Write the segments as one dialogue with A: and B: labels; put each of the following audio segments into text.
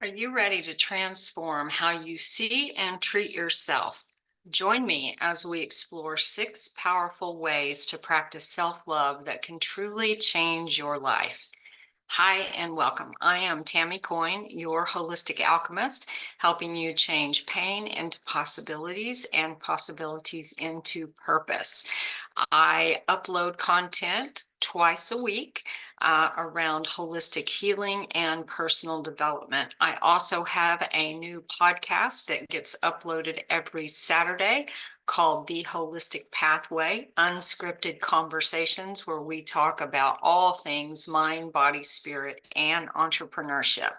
A: Are you ready to transform how you see and treat yourself? Join me as we explore 6 powerful ways to practice self love that can truly change your life. Hi, and welcome. I am Tammy Coin, your holistic alchemist, helping you change pain into possibilities and possibilities into purpose. I upload content twice a week around holistic healing and personal development. I also have a new podcast that gets uploaded every Saturday called The Holistic Pathway, unscripted conversations where we talk about all things mind, body, spirit, and entrepreneurship.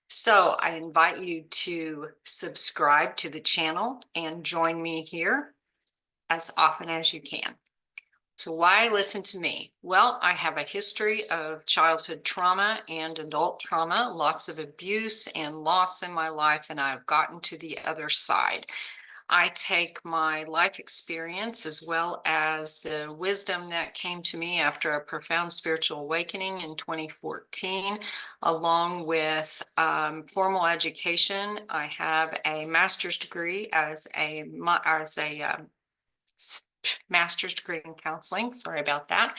A: So I invite you to subscribe to the channel and join me here as often as you can. So why listen to me? Well, I have a history of childhood trauma and adult trauma, lots of abuse and loss in my life, and I've gotten to the other side. I take my life experience as well as the wisdom that came to me after a profound spiritual awakening in 2014, along with formal education. I have a master's degree as a master's degree in counseling. Sorry about that.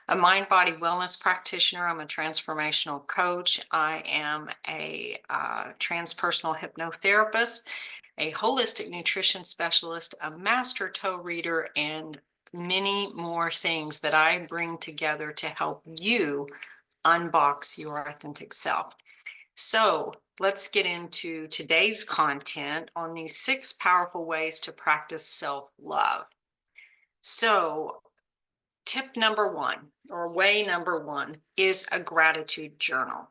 A: A mind body wellness practitioner. I'm a transformational coach. I am a transpersonal hypnotherapist, a holistic nutrition specialist, a master toe reader, and many more things that I bring together to help you unbox your authentic self. So let's get into today's content on these 6 powerful ways to practice self-love. So tip number 1, or way number 1, is a gratitude journal.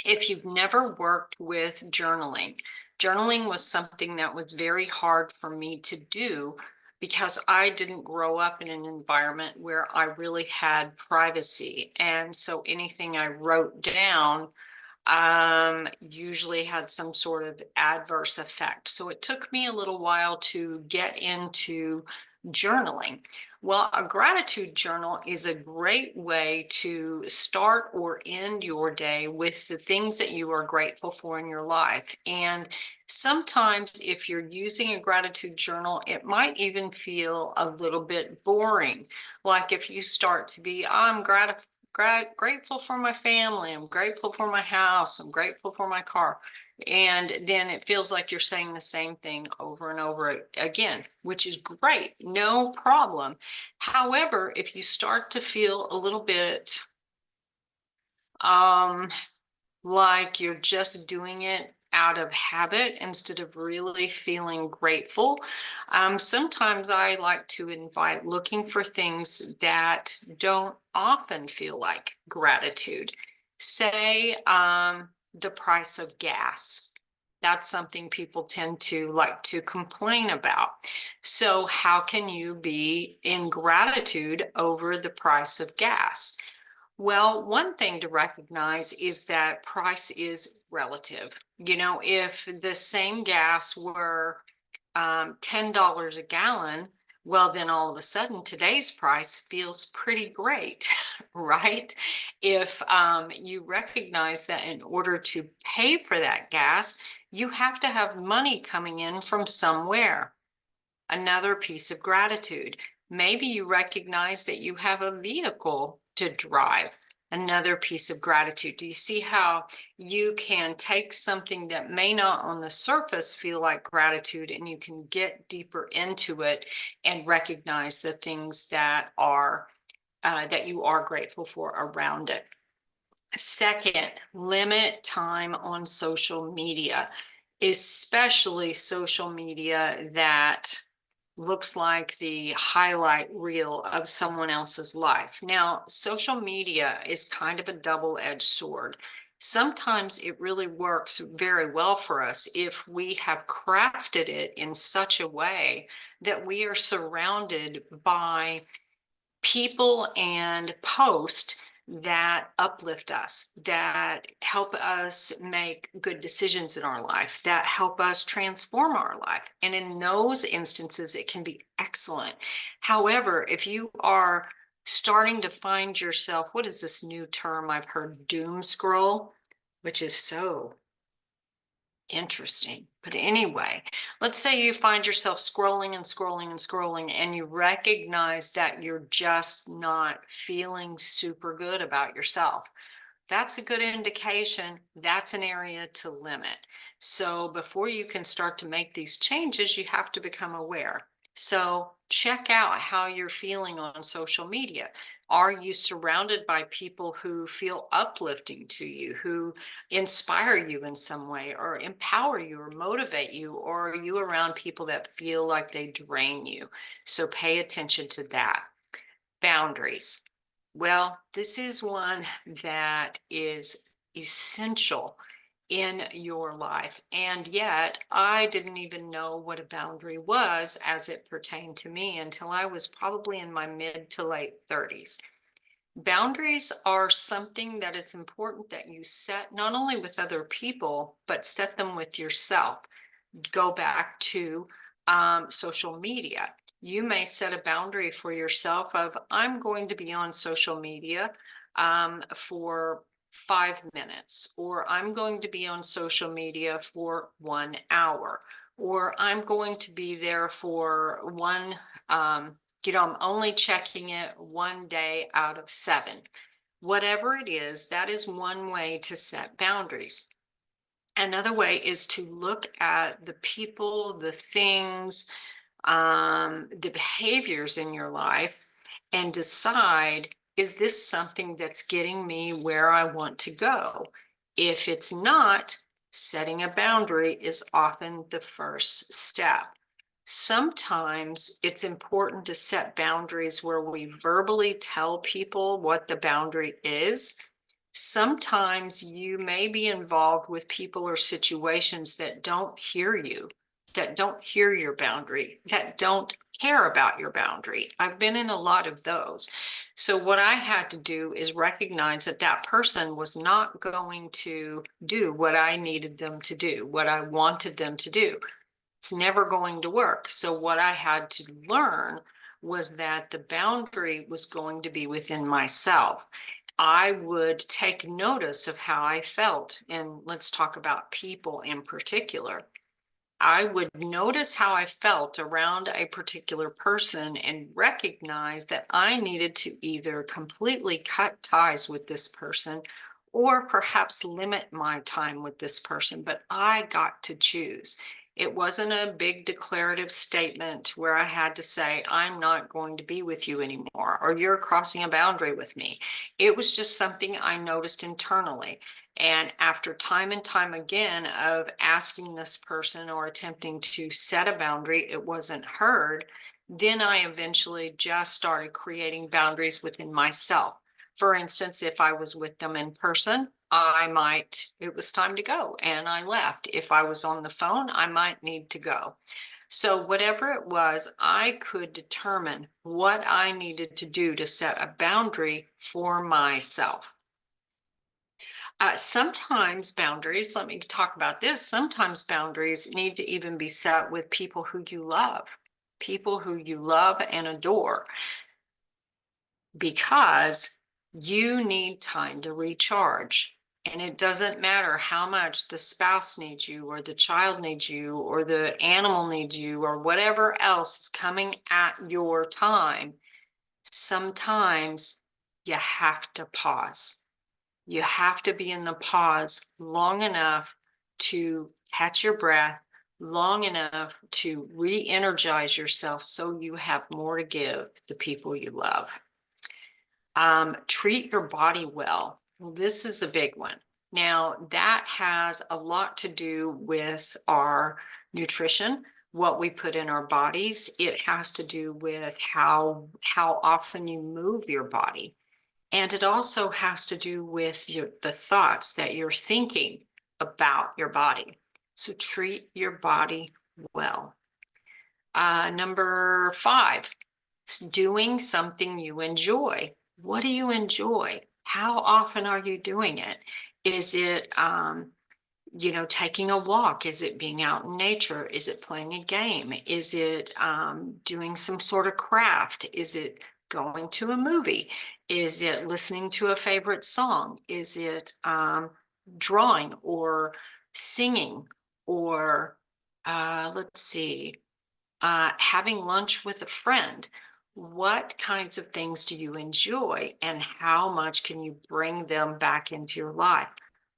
A: If you've never worked with journaling, journaling was something that was very hard for me to do because I didn't grow up in an environment where I really had privacy. And so anything I wrote down usually had some sort of adverse effect. So it took me a little while to get into journaling. Well, a gratitude journal is a great way to start or end your day with the things that you are grateful for in your life. And sometimes, if you're using a gratitude journal, it might even feel a little bit boring. Like if you start to be, I'm grateful for my family, I'm grateful for my house, I'm grateful for my car. And then it feels like you're saying the same thing over and over again, which is great, no problem. However, if you start to feel a little bit like you're just doing it out of habit instead of really feeling grateful, sometimes I like to invite looking for things that don't often feel like gratitude. Say the price of gas. That's something people tend to like to complain about. So how can you be in gratitude over the price of gas? Well, one thing to recognize is that price is relative. You know, if the same gas were $10 a gallon, well, then all of a sudden today's price feels pretty great, right? If you recognize that in order to pay for that gas, you have to have money coming in from somewhere. Another piece of gratitude. Maybe you recognize that you have a vehicle to drive. Another piece of gratitude. Do you see how you can take something that may not on the surface feel like gratitude, and you can get deeper into it and recognize the things that are that you are grateful for around it. Second, limit time on social media, especially social media that looks like the highlight reel of someone else's life. Now, social media is kind of a double-edged sword. Sometimes it really works very well for us if we have crafted it in such a way that we are surrounded by people and posts that uplift us, that help us make good decisions in our life, that help us transform our life. And in those instances, it can be excellent. However, if you are starting to find yourself, what is this new term I've heard, doom scroll, which is so Interesting. But anyway, let's say you find yourself scrolling and scrolling and scrolling, and you recognize that you're just not feeling super good about yourself. That's a good indication. That's an area to limit. So before you can start to make these changes, you have to become aware. So check out how you're feeling on social media. Are you surrounded by people who feel uplifting to you, who inspire you in some way, or empower you, or motivate you? Or are you around people that feel like they drain you? So pay attention to that. Boundaries. Well, this is one that is essential in your life. And yet, I didn't even know what a boundary was as it pertained to me until I was probably in my mid to late 30s. Boundaries are something that it's important that you set not only with other people, but set them with yourself. Go back to social media. You may set a boundary for yourself of, I'm going to be on social media for 5 minutes, or I'm going to be on social media for 1 hour, or I'm going to be there for I'm only checking it 1 day out of 7. Whatever it is, that is one way to set boundaries. Another way is to look at the people, the things, the behaviors in your life and decide, is this something that's getting me where I want to go? If it's not, setting a boundary is often the first step. Sometimes it's important to set boundaries where we verbally tell people what the boundary is. Sometimes you may be involved with people or situations that don't hear you, that don't hear your boundary, that don't care about your boundary. I've been in a lot of those. So what I had to do is recognize that that person was not going to do what I needed them to do, what I wanted them to do. It's never going to work. So what I had to learn was that the boundary was going to be within myself. I would take notice of how I felt. And let's talk about people in particular. I would notice how I felt around a particular person and recognize that I needed to either completely cut ties with this person or perhaps limit my time with this person, but I got to choose. It wasn't a big declarative statement where I had to say, I'm not going to be with you anymore, or you're crossing a boundary with me. It was just something I noticed internally. And after time and time again of asking this person or attempting to set a boundary, it wasn't heard. Then I eventually just started creating boundaries within myself. For instance, if I was with them in person, it was time to go and I left. If I was on the phone, I might need to go. So whatever it was, I could determine what I needed to do to set a boundary for myself. Sometimes boundaries, let me talk about this. Sometimes boundaries need to even be set with people who you love and adore, because you need time to recharge. And it doesn't matter how much the spouse needs you, or the child needs you, or the animal needs you, or whatever else is coming at your time. Sometimes you have to pause. You have to be in the pause long enough to catch your breath, long enough to re-energize yourself so you have more to give the people you love. Treat your body well. Well, this is a big one. Now, that has a lot to do with our nutrition, what we put in our bodies. It has to do with how often you move your body. And it also has to do with the thoughts that you're thinking about your body. So treat your body well. Number 5, doing something you enjoy. What do you enjoy? How often are you doing it? Is it, taking a walk? Is it being out in nature? Is it playing a game? Is it doing some sort of craft? Is it going to a movie? Is it listening to a favorite song? Is it drawing or singing or let's see, having lunch with a friend. What kinds of things do you enjoy, and how much can you bring them back into your life?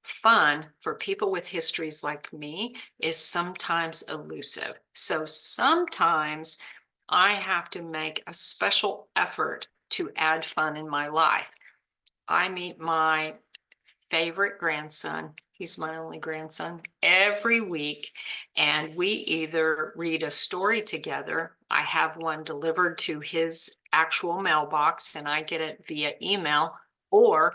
A: Fun for people with histories like me is sometimes elusive. So sometimes I have to make a special effort to add fun in my life. I meet my favorite grandson. He's my only grandson every week. And we either read a story together. I have one delivered to his actual mailbox and I get it via email, or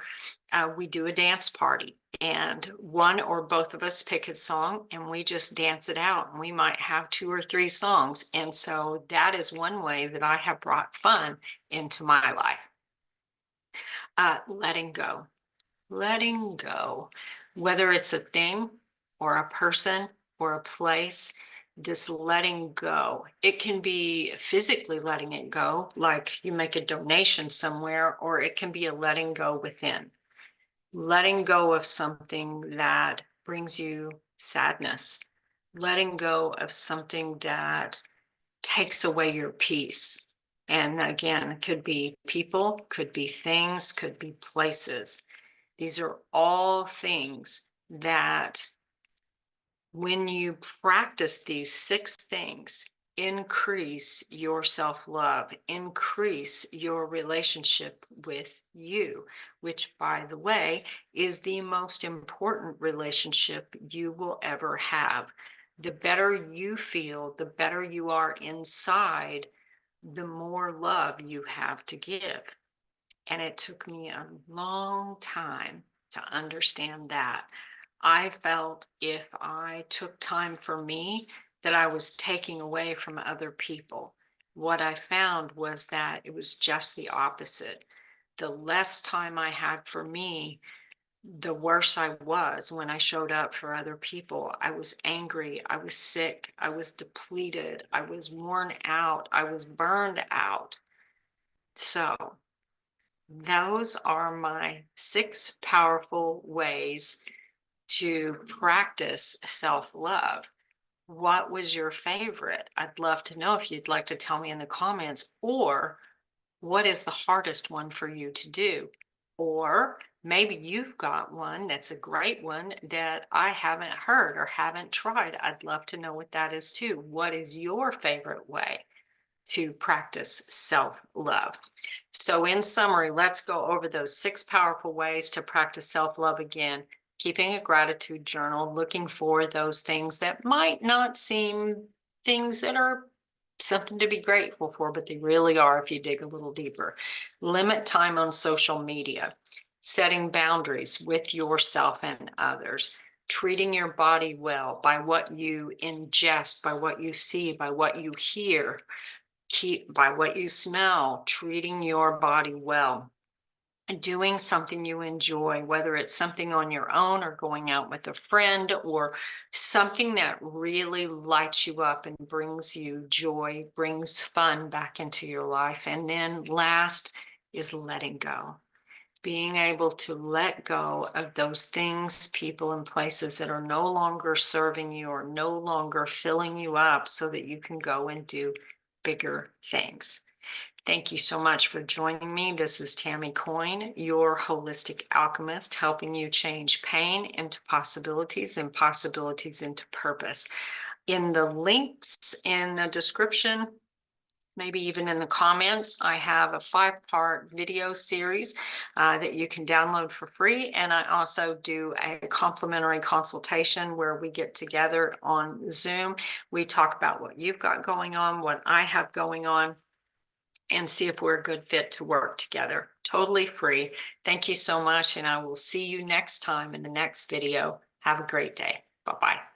A: we do a dance party. And one or both of us pick a song and we just dance it out. And we might have 2 or 3 songs. And so that is one way that I have brought fun into my life. Letting go. Letting go, whether it's a thing or a person or a place, this letting go. It can be physically letting it go, like you make a donation somewhere, or it can be a letting go within. Letting go of something that brings you sadness, letting go of something that takes away your peace. And again, it could be people, could be things, could be places. These are all things that when you practice these 6 things, increase your self-love, increase your relationship with you, which, by the way, is the most important relationship you will ever have. The better you feel, the better you are inside, the more love you have to give. And it took me a long time to understand that. I felt if I took time for me, that I was taking away from other people. What I found was that it was just the opposite. The less time I had for me, the worse I was when I showed up for other people. I was angry, I was sick, I was depleted, I was worn out, I was burned out. So those are my 6 powerful ways to practice self-love. What was your favorite? I'd love to know if you'd like to tell me in the comments, or what is the hardest one for you to do? Or maybe you've got one that's a great one that I haven't heard or haven't tried. I'd love to know what that is too. What is your favorite way to practice self-love? So in summary, let's go over those 6 powerful ways to practice self-love again. Keeping a gratitude journal, looking for those things that might not seem things that are something to be grateful for, but they really are if you dig a little deeper. Limit time on social media, setting boundaries with yourself and others, treating your body well by what you ingest, by what you see, by what you hear, by what you smell, treating your body well, doing something you enjoy, whether it's something on your own or going out with a friend, or something that really lights you up and brings you joy, brings fun back into your life. And then last is letting go. Being able to let go of those things, people, and places that are no longer serving you or no longer filling you up so that you can go and do bigger things. Thank you so much for joining me. This is Tammy Coin, your holistic alchemist, helping you change pain into possibilities and possibilities into purpose. In the links in the description, maybe even in the comments, I have a 5-part video series that you can download for free. And I also do a complimentary consultation where we get together on Zoom. We talk about what you've got going on, what I have going on, and see if we're a good fit to work together. Totally free. Thank you so much, and I will see you next time in the next video. Have a great day. Bye-bye.